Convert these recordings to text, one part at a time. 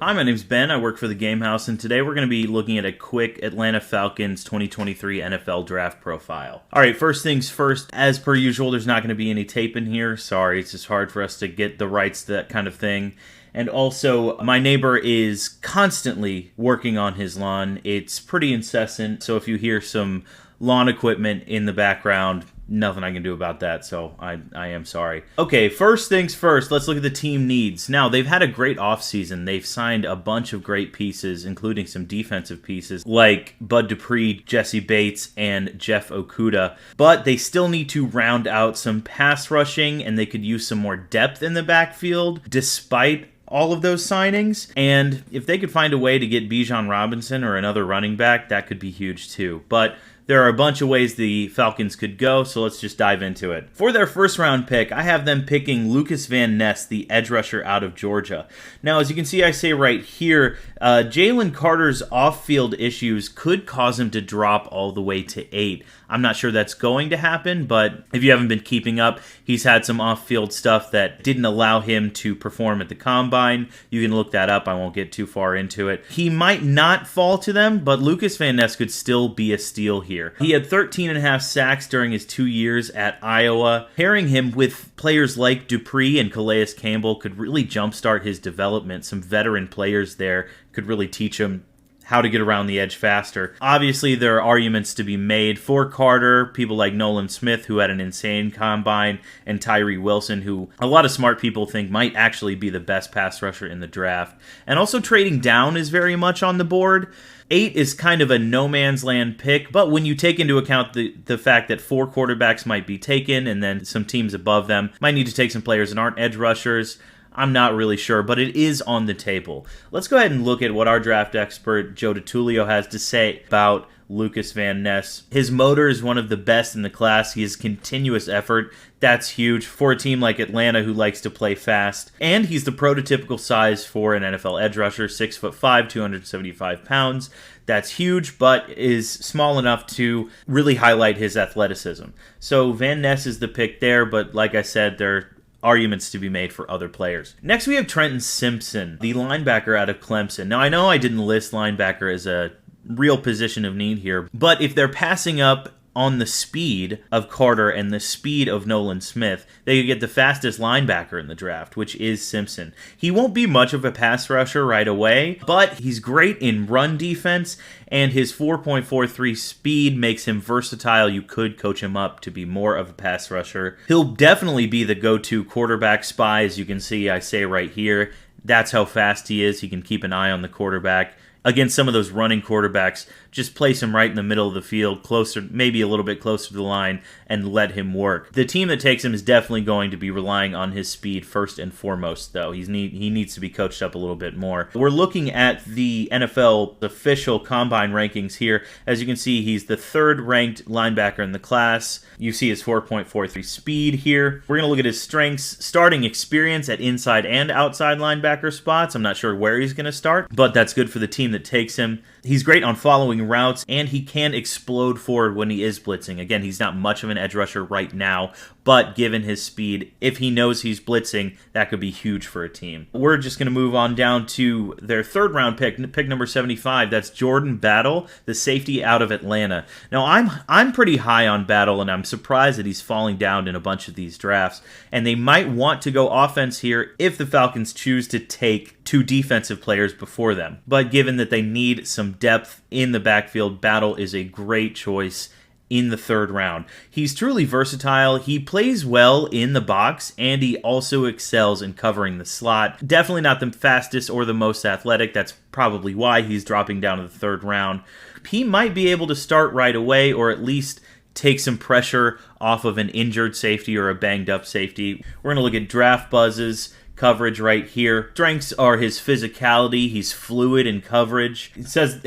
Hi, my name's Ben. I work for the Game House, and today we're going to be looking at a quick Atlanta Falcons 2023 NFL Draft profile. All right, first things first, as per usual, there's not going to be any tape in here. Sorry, it's just hard for us to get the rights to that kind of thing. And also, my neighbor is constantly working on his lawn. It's pretty incessant, so if you hear some lawn equipment in the background, nothing I can do about that, so I am sorry. Okay, first things first, let's look at the team needs. Now, they've had a great offseason. They've signed a bunch of great pieces, including some defensive pieces like Bud Dupree, Jesse Bates, and Jeff Okudah. But they still need to round out some pass rushing, and they could use some more depth in the backfield, despite all of those signings. And if they could find a way to get Bijan Robinson or another running back, that could be huge too. But there are a bunch of ways the Falcons could go, so let's just dive into it. For their first round pick, I have them picking Lucas Van Ness, the edge rusher out of Georgia. Now, as you can see, I say right here, Jalen Carter's off-field issues could cause him to drop all the way to 8. I'm not sure that's going to happen, but if you haven't been keeping up, he's had some off-field stuff that didn't allow him to perform at the Combine. You can look that up. I won't get too far into it. He might not fall to them, but Lucas Van Ness could still be a steal here. He had 13.5 sacks during his 2 years at Iowa. Pairing him with players like Dupree and Calais Campbell could really jumpstart his development. Some veteran players there could really teach him how to get around the edge faster. Obviously, there are arguments to be made for Carter, people like Nolan Smith, who had an insane combine, and Tyree Wilson, who a lot of smart people think might actually be the best pass rusher in the draft. And also trading down is very much on the board. 8 is kind of a no-man's land pick, but when you take into account the fact that 4 quarterbacks might be taken and then some teams above them might need to take some players that aren't edge rushers, I'm not really sure, but it is on the table. Let's go ahead and look at what our draft expert, Joe DiTullio, has to say about Lucas Van Ness. His motor is one of the best in the class. He has continuous effort. That's huge for a team like Atlanta who likes to play fast. And he's the prototypical size for an NFL edge rusher, 6'5", 275 pounds. That's huge, but is small enough to really highlight his athleticism. So Van Ness is the pick there, but like I said, they're arguments to be made for other players. Next, we have Trenton Simpson, the linebacker out of Clemson. Now, I know I didn't list linebacker as a real position of need here, but if they're passing up on the speed of Carter and the speed of Nolan Smith, they could get the fastest linebacker in the draft, which is Simpson. He won't be much of a pass rusher right away, but he's great in run defense, and his 4.43 speed makes him versatile. You could coach him up to be more of a pass rusher. He'll definitely be the go-to quarterback spy, as you can see I say right here. That's how fast he is. He can keep an eye on the quarterback. Against some of those running quarterbacks, just place him right in the middle of the field, closer, maybe a little bit closer to the line, and let him work. The team that takes him is definitely going to be relying on his speed first and foremost, though. He needs to be coached up a little bit more. We're looking at the NFL official combine rankings here. As you can see, he's the 3rd ranked linebacker in the class. You see his 4.43 speed here. We're going to look at his strengths, starting experience at inside and outside linebacker spots. I'm not sure where he's going to start, but that's good for the team that takes him. He's great on following routes, and he can explode forward when he is blitzing. Again, he's not much of an edge rusher right now, but given his speed, if he knows he's blitzing, that could be huge for a team. We're just going to move on down to their 3rd round pick number 75. That's Jordan Battle, the safety out of Atlanta. Now, I'm pretty high on Battle, and I'm surprised that he's falling down in a bunch of these drafts, and they might want to go offense here if the Falcons choose to take 2 defensive players before them. But given that they need some depth in the backfield, Battle is a great choice in the 3rd round. He's truly versatile. He plays well in the box, and he also excels in covering the slot. Definitely not the fastest or the most athletic. That's probably why he's dropping down to the 3rd round. He might be able to start right away, or at least take some pressure off of an injured safety or a banged up safety. We're going to look at draft buzzes. Coverage right here. Strengths are his physicality. He's fluid in coverage. It says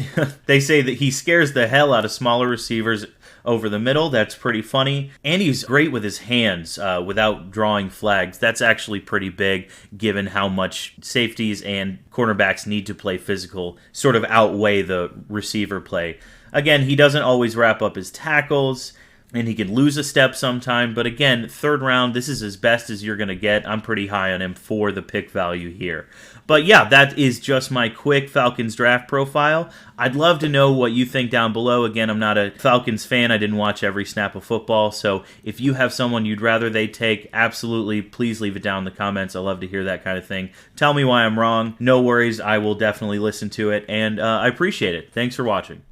they say that he scares the hell out of smaller receivers over the middle. That's pretty funny. And he's great with his hands without drawing flags. That's actually pretty big given how much safeties and cornerbacks need to play physical, sort of outweigh the receiver play. Again, he doesn't always wrap up his tackles, and he can lose a step sometime. But again, third round, this is as best as you're going to get. I'm pretty high on him for the pick value here. But yeah, that is just my quick Falcons draft profile. I'd love to know what you think down below. Again, I'm not a Falcons fan. I didn't watch every snap of football. So if you have someone you'd rather they take, absolutely, please leave it down in the comments. I love to hear that kind of thing. Tell me why I'm wrong. No worries. I will definitely listen to it. And I appreciate it. Thanks for watching.